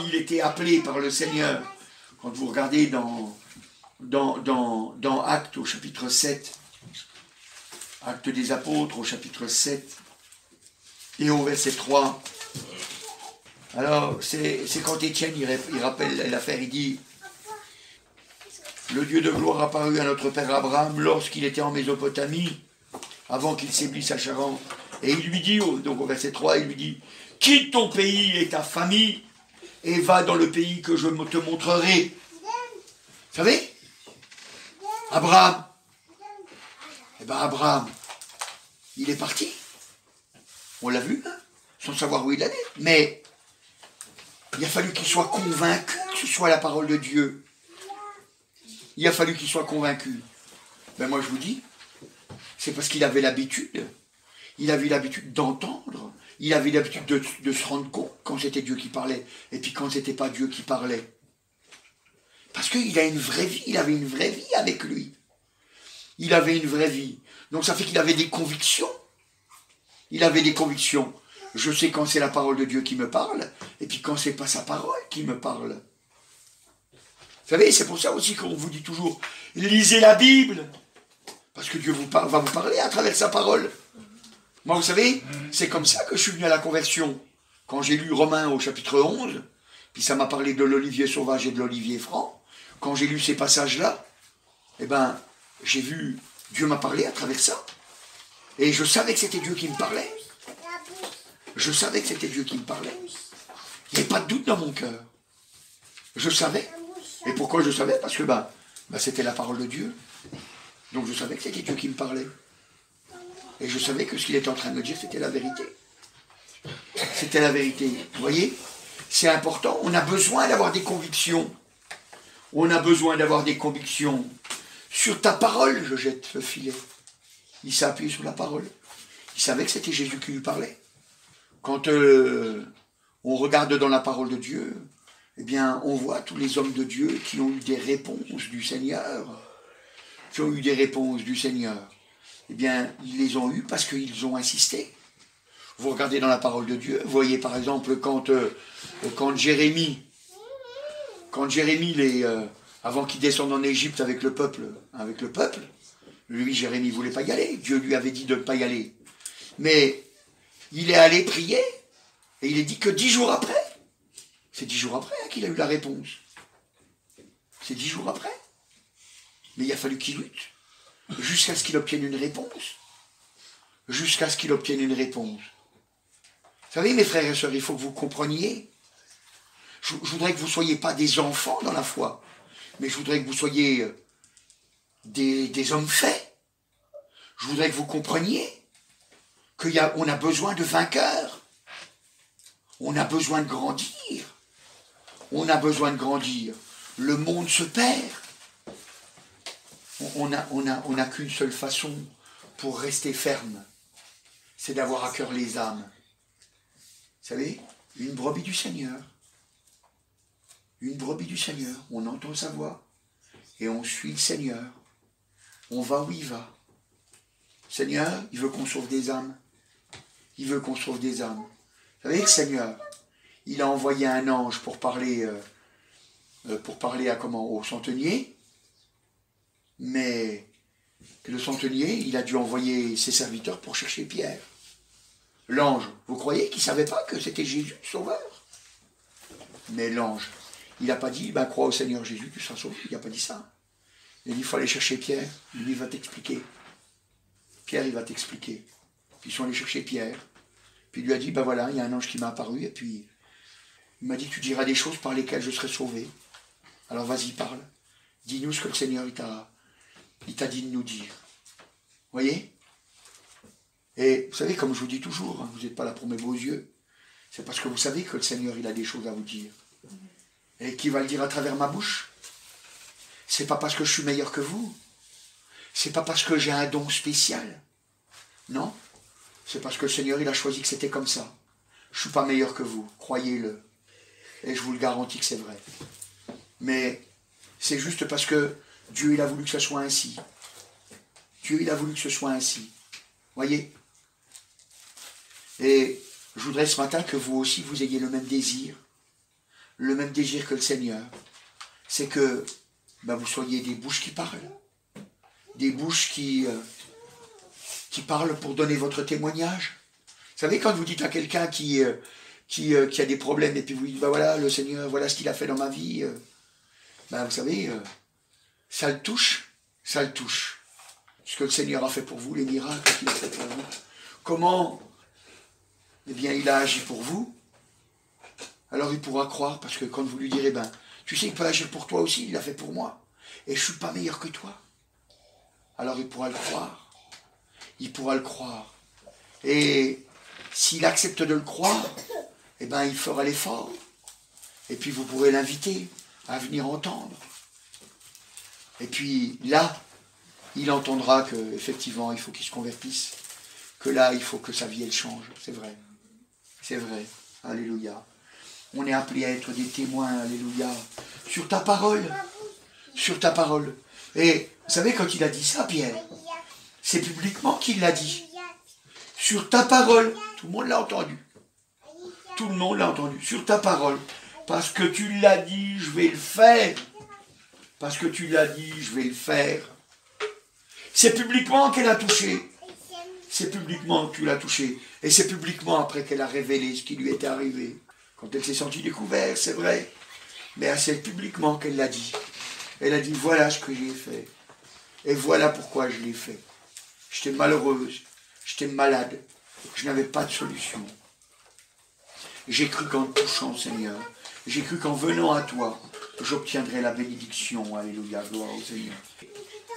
il était appelé par le Seigneur, quand vous regardez dans Actes au chapitre 7, Actes des Apôtres au chapitre 7, et au verset 3, alors c'est quand Étienne il rappelle l'affaire, il dit « Le Dieu de gloire apparut à notre père Abraham lorsqu'il était en Mésopotamie, avant qu'il s'éblisse à Charan. Et il lui dit, donc au verset 3, il lui dit « Quitte ton pays et ta famille, et va dans le pays que je te montrerai. » Vous savez, Abraham, eh bien Abraham, il est parti. On l'a vu, hein, sans savoir où il allait. Mais il a fallu qu'il soit convaincu que ce soit la parole de Dieu. Il a fallu qu'il soit convaincu. Ben moi je vous dis, c'est parce qu'il avait l'habitude. Il avait l'habitude d'entendre. Il avait l'habitude de se rendre compte quand c'était Dieu qui parlait. Et puis quand c'était pas Dieu qui parlait. Parce qu'il a une vraie vie. Il avait une vraie vie avec lui. Il avait une vraie vie. Donc ça fait qu'il avait des convictions. Il avait des convictions. Je sais quand c'est la parole de Dieu qui me parle, et puis quand c'est pas sa parole qui me parle. Vous savez, c'est pour ça aussi qu'on vous dit toujours, lisez la Bible, parce que Dieu va vous parler à travers sa parole. Moi, vous savez, c'est comme ça que je suis venu à la conversion. Quand j'ai lu Romains au chapitre 11, puis ça m'a parlé de l'olivier sauvage et de l'olivier franc, quand j'ai lu ces passages-là, eh ben, j'ai vu, Dieu m'a parlé à travers ça. Et je savais que c'était Dieu qui me parlait. Je savais que c'était Dieu qui me parlait. Il n'y avait pas de doute dans mon cœur. Je savais. Et pourquoi je savais? Parce que c'était la parole de Dieu. Donc je savais que c'était Dieu qui me parlait. Et je savais que ce qu'il était en train de me dire, c'était la vérité. C'était la vérité. Vous voyez? C'est important. On a besoin d'avoir des convictions. On a besoin d'avoir des convictions. Sur ta parole, je jette le filet. Il s'est appuyé sur la parole. Il savait que c'était Jésus qui lui parlait. Quand on regarde dans la parole de Dieu, eh bien, on voit tous les hommes de Dieu qui ont eu des réponses du Seigneur. Qui ont eu des réponses du Seigneur. Eh bien, ils les ont eues parce qu'ils ont insisté. Vous regardez dans la parole de Dieu, vous voyez par exemple quand Jérémie, avant qu'il descende en Égypte avec le peuple, lui, Jérémie ne voulait pas y aller. Dieu lui avait dit de ne pas y aller. Mais il est allé prier, et il est dit que 10 jours après, c'est 10 jours après qu'il a eu la réponse. C'est 10 jours après. Mais il a fallu qu'il lutte, jusqu'à ce qu'il obtienne une réponse. Jusqu'à ce qu'il obtienne une réponse. Vous savez, mes frères et sœurs, il faut que vous compreniez. Je voudrais que vous ne soyez pas des enfants dans la foi, mais je voudrais que vous soyez des hommes faits. Je voudrais que vous compreniez qu'on a besoin de vainqueurs. On a besoin de grandir. On a besoin de grandir. Le monde se perd. On n'a qu'une seule façon pour rester ferme. C'est d'avoir à cœur les âmes. Vous savez, une brebis du Seigneur. Une brebis du Seigneur. On entend sa voix et on suit le Seigneur. On va où il va. Seigneur, il veut qu'on sauve des âmes. Il veut qu'on sauve des âmes. Vous savez que Seigneur, il a envoyé un ange pour parler à comment? Au centenier. Mais le centenier, il a dû envoyer ses serviteurs pour chercher Pierre. L'ange, vous croyez qu'il ne savait pas que c'était Jésus le Sauveur? Mais l'ange, il n'a pas dit, ben crois au Seigneur Jésus, tu seras sauvé. Il n'a pas dit ça. Il a dit, il faut aller chercher Pierre. Lui, il va t'expliquer. Pierre, il va t'expliquer. Puis ils sont allés chercher Pierre. Puis il lui a dit, ben voilà, il y a un ange qui m'a apparu. Et puis, il m'a dit, tu diras des choses par lesquelles je serai sauvé. Alors vas-y, parle. Dis-nous ce que le Seigneur, il t'a dit de nous dire. Vous voyez? Et vous savez, comme je vous dis toujours, hein, vous n'êtes pas là pour mes beaux yeux. C'est parce que vous savez que le Seigneur, il a des choses à vous dire. Et qui va le dire à travers ma bouche? C'est pas parce que je suis meilleur que vous. C'est pas parce que j'ai un don spécial. Non. C'est parce que le Seigneur, il a choisi que c'était comme ça. Je ne suis pas meilleur que vous, croyez-le. Et je vous le garantis que c'est vrai. Mais c'est juste parce que Dieu, il a voulu que ce soit ainsi. Dieu, il a voulu que ce soit ainsi. Voyez? Et je voudrais ce matin que vous aussi, vous ayez le même désir que le Seigneur. C'est que vous soyez des bouches qui parlent. Des bouches qui parlent pour donner votre témoignage. Vous savez, quand vous dites à quelqu'un qui a des problèmes, et puis vous dites, voilà, le Seigneur, voilà ce qu'il a fait dans ma vie, vous savez, ça le touche. Ce que le Seigneur a fait pour vous, les miracles qu'il a fait pour vous. Comment? Eh bien, il a agi pour vous. Alors il pourra croire, parce que quand vous lui direz, tu sais, il peut agir pour toi aussi, il l'a fait pour moi. Et je ne suis pas meilleur que toi. Alors il pourra le croire. Il pourra le croire. Et s'il accepte de le croire, eh bien, il fera l'effort. Et puis vous pourrez l'inviter à venir entendre. Et puis là, il entendra qu'effectivement, il faut qu'il se convertisse. Que là, il faut que sa vie, elle change. C'est vrai. C'est vrai. Alléluia. On est appelé à être des témoins, alléluia, sur ta parole. Sur ta parole. Et vous savez, quand il a dit ça, Pierre, c'est publiquement qu'il l'a dit. Sur ta parole. Tout le monde l'a entendu. Tout le monde l'a entendu. Sur ta parole. Parce que tu l'as dit, je vais le faire. Parce que tu l'as dit, je vais le faire. C'est publiquement qu'elle a touché. C'est publiquement que tu l'as touché. Et c'est publiquement après qu'elle a révélé ce qui lui était arrivé. Quand elle s'est sentie découverte, c'est vrai. Mais c'est publiquement qu'elle l'a dit. Elle a dit, voilà ce que j'ai fait. Et voilà pourquoi je l'ai fait. J'étais malheureuse. J'étais malade. Je n'avais pas de solution. J'ai cru qu'en touchant, Seigneur, j'ai cru qu'en venant à toi, j'obtiendrai la bénédiction. Alléluia, gloire au Seigneur.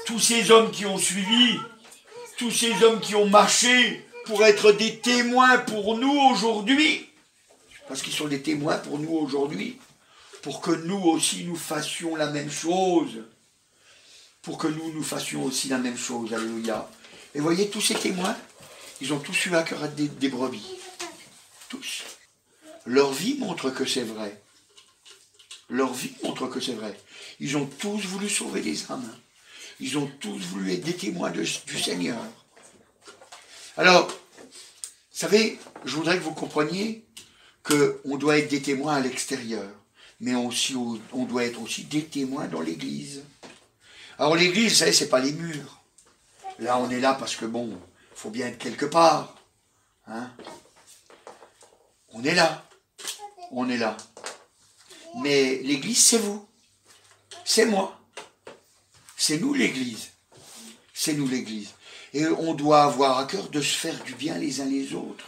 Tous ces hommes qui ont suivi, tous ces hommes qui ont marché pour être des témoins pour nous aujourd'hui, parce qu'ils sont des témoins pour nous aujourd'hui, pour que nous aussi nous fassions la même chose, pour que nous fassions aussi la même chose, alléluia. Et voyez, tous ces témoins, ils ont tous eu à cœur des brebis, tous. Leur vie montre que c'est vrai. Leur vie montre que c'est vrai. Ils ont tous voulu sauver des âmes. Ils ont tous voulu être des témoins du Seigneur. Alors, vous savez, je voudrais que vous compreniez qu'on doit être des témoins à l'extérieur, mais aussi, on doit être aussi des témoins dans l'église. Alors l'église, vous savez, c'est pas les murs. Là, on est là parce que bon, il faut bien être quelque part. Hein? On est là. On est là. Mais l'église, c'est vous. C'est moi. C'est nous l'église. C'est nous l'église. Et on doit avoir à cœur de se faire du bien les uns les autres.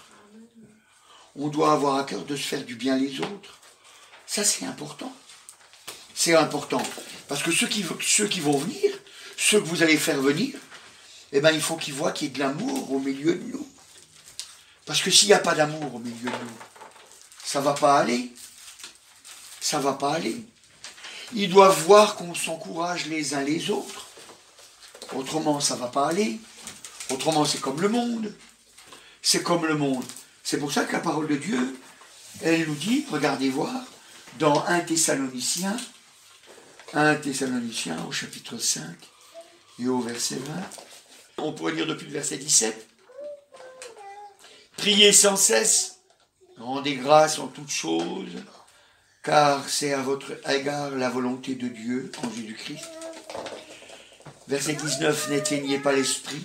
On doit avoir à cœur de se faire du bien les autres. Ça, c'est important. C'est important. Parce que ceux qui vont venir, ceux que vous allez faire venir, eh bien, il faut qu'ils voient qu'il y ait de l'amour au milieu de nous. Parce que s'il n'y a pas d'amour au milieu de nous, ça ne va pas aller. Ça ne va pas aller. Ils doivent voir qu'on s'encourage les uns les autres. Autrement, ça ne va pas aller. Autrement, c'est comme le monde. C'est comme le monde. C'est pour ça que la parole de Dieu, elle nous dit, regardez voir, dans 1 Thessaloniciens au chapitre 5 et au verset 20. On pourrait lire depuis le verset 17. Priez sans cesse, rendez grâce en toutes choses, car c'est à votre égard la volonté de Dieu en Jésus-Christ. Verset 19, n'éteignez pas l'esprit.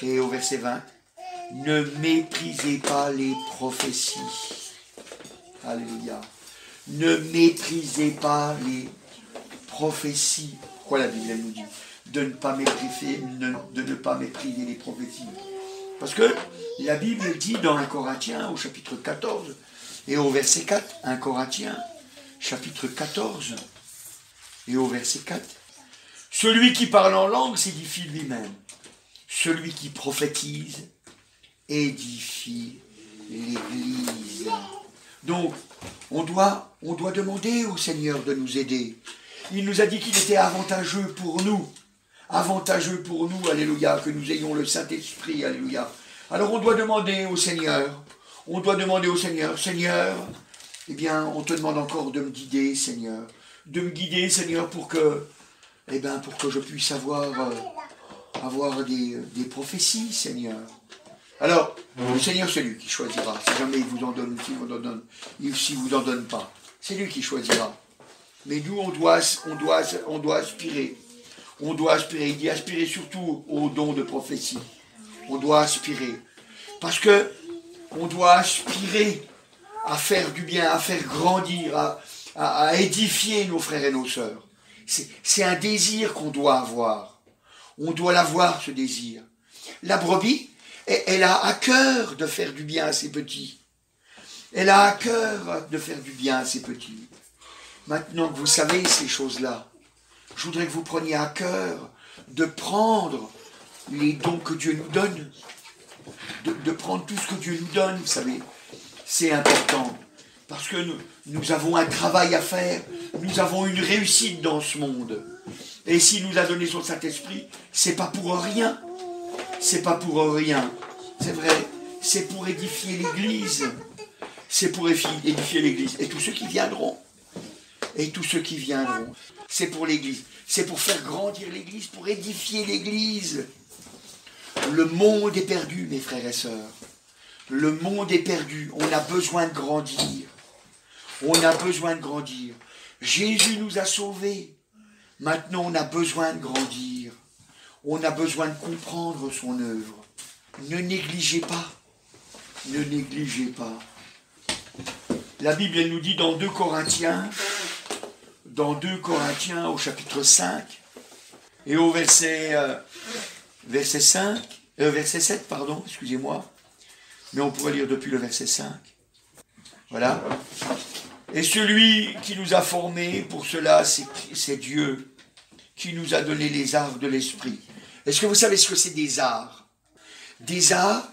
Et au verset 20, ne méprisez pas les prophéties. Alléluia. Ne méprisez pas les prophéties. Pourquoi la Bible nous dit de ne pas mépriser les prophéties? Parce que la Bible dit dans 1 Corinthiens au chapitre 14 et au verset 4, 1 Corinthiens chapitre 14 et au verset 4, celui qui parle en langue s'édifie lui-même. Celui qui prophétise édifie l'Église. Donc, on doit demander au Seigneur de nous aider. Il nous a dit qu'il était avantageux pour nous, alléluia, que nous ayons le Saint-Esprit, alléluia. Alors on doit demander au Seigneur, Seigneur, eh bien, on te demande encore de me guider, Seigneur, pour que je puisse avoir des prophéties, Seigneur. Alors, le Seigneur, c'est lui qui choisira. Si jamais il vous en donne ou s'il vous en donne pas, c'est lui qui choisira. Mais nous, on doit aspirer. On doit aspirer. Il dit aspirer surtout au don de prophétie. On doit aspirer. Parce que on doit aspirer à faire du bien, à faire grandir, à édifier nos frères et nos sœurs. C'est un désir qu'on doit avoir. On doit l'avoir, ce désir. La brebis, elle a à cœur de faire du bien à ses petits. Elle a à cœur de faire du bien à ses petits. Maintenant que vous savez ces choses-là, je voudrais que vous preniez à cœur de prendre les dons que Dieu nous donne. De prendre tout ce que Dieu nous donne, vous savez. C'est important. Parce que nous avons un travail à faire. Nous avons une réussite dans ce monde. Et s'il nous a donné son Saint-Esprit, c'est pas pour rien. C'est pas pour rien. C'est vrai. C'est pour édifier l'Église. C'est pour édifier l'Église. Et tous ceux qui viendront. C'est pour l'Église. C'est pour faire grandir l'Église, pour édifier l'Église. Le monde est perdu, mes frères et sœurs. Le monde est perdu. On a besoin de grandir. Jésus nous a sauvés. Maintenant, on a besoin de grandir. On a besoin de comprendre son œuvre. Ne négligez pas. La Bible, elle nous dit dans 2 Corinthiens au chapitre 5 et au verset 7, excusez-moi, mais on pourrait lire depuis le verset 5. Voilà. Et celui qui nous a formés pour cela, c'est Dieu qui nous a donné les arts de l'esprit. Est-ce que vous savez ce que c'est des arts? Des arts,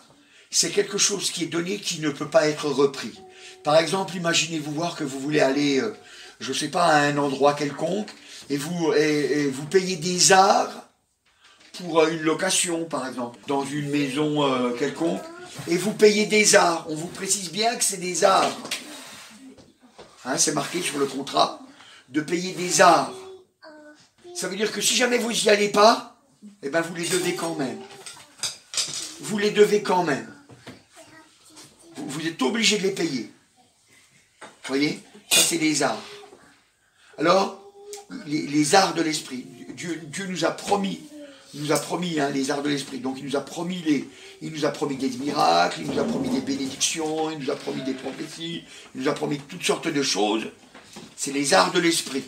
c'est quelque chose qui est donné qui ne peut pas être repris. Par exemple, imaginez-vous voir que vous voulez aller, je ne sais pas, à un endroit quelconque, et vous payez des arts pour une location, par exemple, dans une maison quelconque, et vous payez des arts. On vous précise bien que c'est des arts. Hein, c'est marqué sur le contrat, de payer des arts. Ça veut dire que si jamais vous n'y allez pas, eh ben vous les devez quand même. Vous êtes obligé de les payer. Vous voyez? Ça, c'est des arts. Alors, les arts de l'esprit. Dieu nous a promis les arts de l'esprit. Donc, il nous a promis des miracles, il nous a promis des bénédictions, il nous a promis des prophéties, il nous a promis toutes sortes de choses. C'est les arts de l'esprit.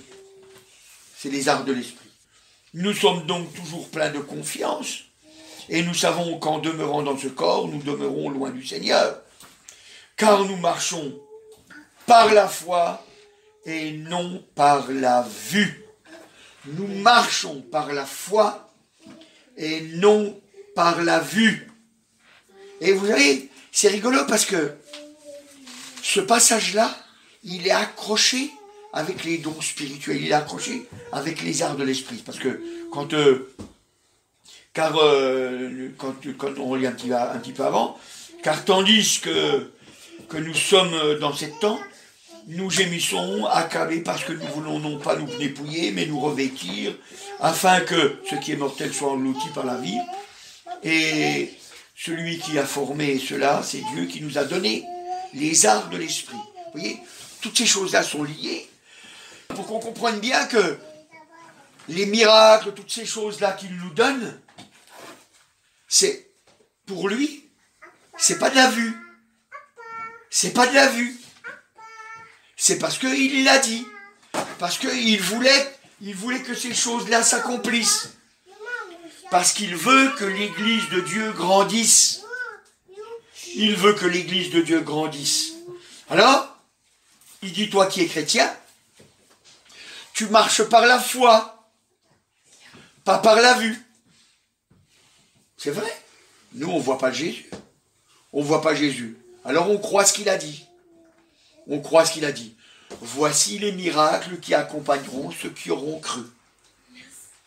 Nous sommes donc toujours pleins de confiance et nous savons qu'en demeurant dans ce corps, nous demeurons loin du Seigneur. Car nous marchons par la foi et non par la vue. Nous marchons par la foi et non par la vue. Et vous savez, c'est rigolo parce que ce passage-là, il est accroché avec les dons spirituels, il est accroché avec les arts de l'esprit. Parce que quand on lit un petit peu avant, car tandis que nous sommes dans ces temps, nous gémissons, accablés parce que nous voulons non pas nous dépouiller, mais nous revêtir, afin que ce qui est mortel soit englouti par la vie. Et celui qui a formé cela, c'est Dieu qui nous a donné les arts de l'esprit. Vous voyez, toutes ces choses-là sont liées pour qu'on comprenne bien que les miracles, toutes ces choses-là qu'il nous donne, c'est pour lui, c'est pas de la vue. C'est pas de la vue. C'est parce qu'il l'a dit. Parce qu'il voulait que ces choses-là s'accomplissent. Parce qu'il veut que l'Église de Dieu grandisse. Il veut que l'Église de Dieu grandisse. Alors, il dit, toi qui es chrétien, tu marches par la foi, pas par la vue. C'est vrai. Nous, on ne voit pas Jésus. On ne voit pas Jésus. Alors on croit ce qu'il a dit. On croit ce qu'il a dit. Voici les miracles qui accompagneront ceux qui auront cru.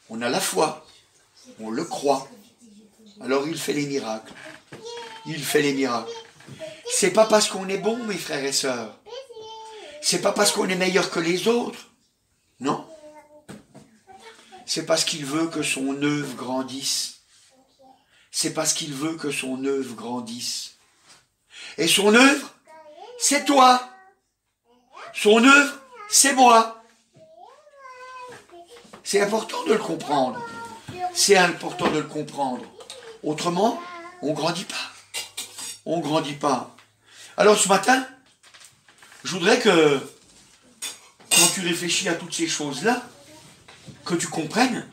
On a la foi. On le croit. Alors il fait les miracles. Il fait les miracles. C'est pas parce qu'on est bon, mes frères et sœurs. C'est pas parce qu'on est meilleur que les autres. Non. C'est parce qu'il veut que son œuvre grandisse. C'est parce qu'il veut que son œuvre grandisse. Et son œuvre, c'est toi. Son œuvre, c'est moi. C'est important de le comprendre. C'est important de le comprendre. Autrement, on ne grandit pas. On ne grandit pas. Alors ce matin, je voudrais que, quand tu réfléchis à toutes ces choses-là, que tu comprennes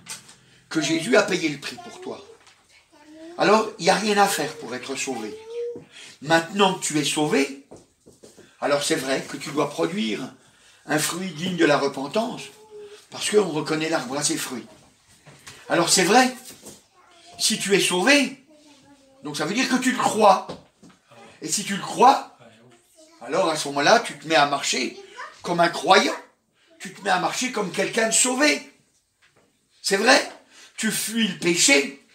que Jésus a payé le prix pour toi. Alors, il n'y a rien à faire pour être sauvé. Maintenant que tu es sauvé, alors c'est vrai que tu dois produire un fruit digne de la repentance, parce qu'on reconnaît l'arbre à ses fruits. Alors c'est vrai, si tu es sauvé, donc ça veut dire que tu le crois. Et si tu le crois, alors à ce moment-là, tu te mets à marcher comme un croyant. Tu te mets à marcher comme quelqu'un de sauvé. C'est vrai, tu fuis le péché.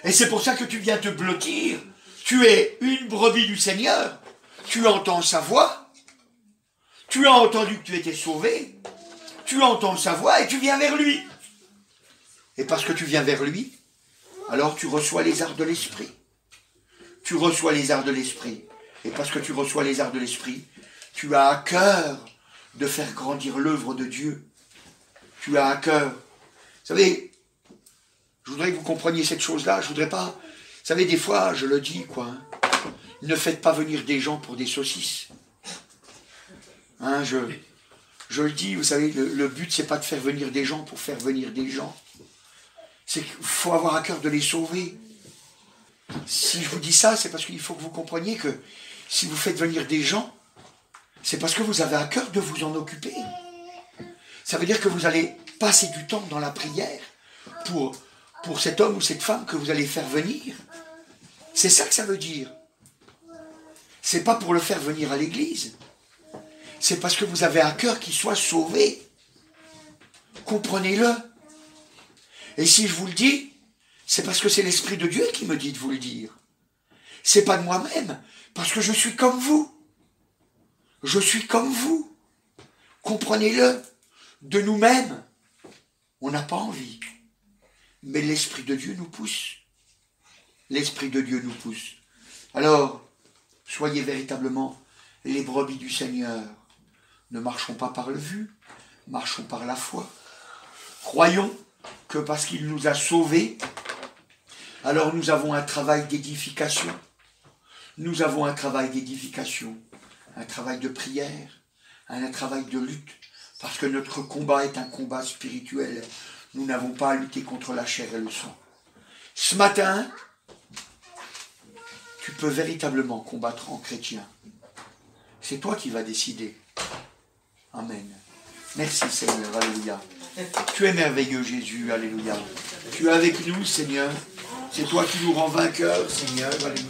Et c'est pour ça que tu viens te blottir. Tu es une brebis du Seigneur. Tu entends sa voix. Tu as entendu que tu étais sauvé. Tu entends sa voix et tu viens vers lui. Et parce que tu viens vers lui, alors tu reçois les arts de l'esprit. Tu reçois les arts de l'esprit. Et parce que tu reçois les arts de l'esprit, tu as à cœur de faire grandir l'œuvre de Dieu. Tu as à cœur. Vous savez, je voudrais que vous compreniez cette chose-là. Je voudrais pas... Vous savez, des fois, je le dis, quoi. Hein, ne faites pas venir des gens pour des saucisses. Hein, je le dis, vous savez, le but, c'est pas de faire venir des gens pour faire venir des gens. C'est qu'il faut avoir à cœur de les sauver. Si je vous dis ça, c'est parce qu'il faut que vous compreniez que si vous faites venir des gens, c'est parce que vous avez à cœur de vous en occuper. Ça veut dire que vous allez passer du temps dans la prière pour cet homme ou cette femme que vous allez faire venir. C'est ça que ça veut dire. C'est pas pour le faire venir à l'église. C'est parce que vous avez à cœur qu'il soit sauvé. Comprenez-le. Et si je vous le dis, c'est parce que c'est l'Esprit de Dieu qui me dit de vous le dire. C'est pas de moi-même, parce que je suis comme vous. Je suis comme vous. Comprenez-le. De nous-mêmes, on n'a pas envie. Mais l'Esprit de Dieu nous pousse. L'Esprit de Dieu nous pousse. Alors, soyez véritablement les brebis du Seigneur. Ne marchons pas par le vu, marchons par la foi. Croyons que parce qu'il nous a sauvés, alors nous avons un travail d'édification. Nous avons un travail d'édification, un travail de prière, un travail de lutte, parce que notre combat est un combat spirituel. Nous n'avons pas à lutter contre la chair et le sang. Ce matin, tu peux véritablement combattre en chrétien. C'est toi qui vas décider. Amen. Merci Seigneur, alléluia. Tu es merveilleux Jésus, alléluia. Tu es avec nous Seigneur. C'est toi qui nous rends vainqueurs Seigneur, alléluia.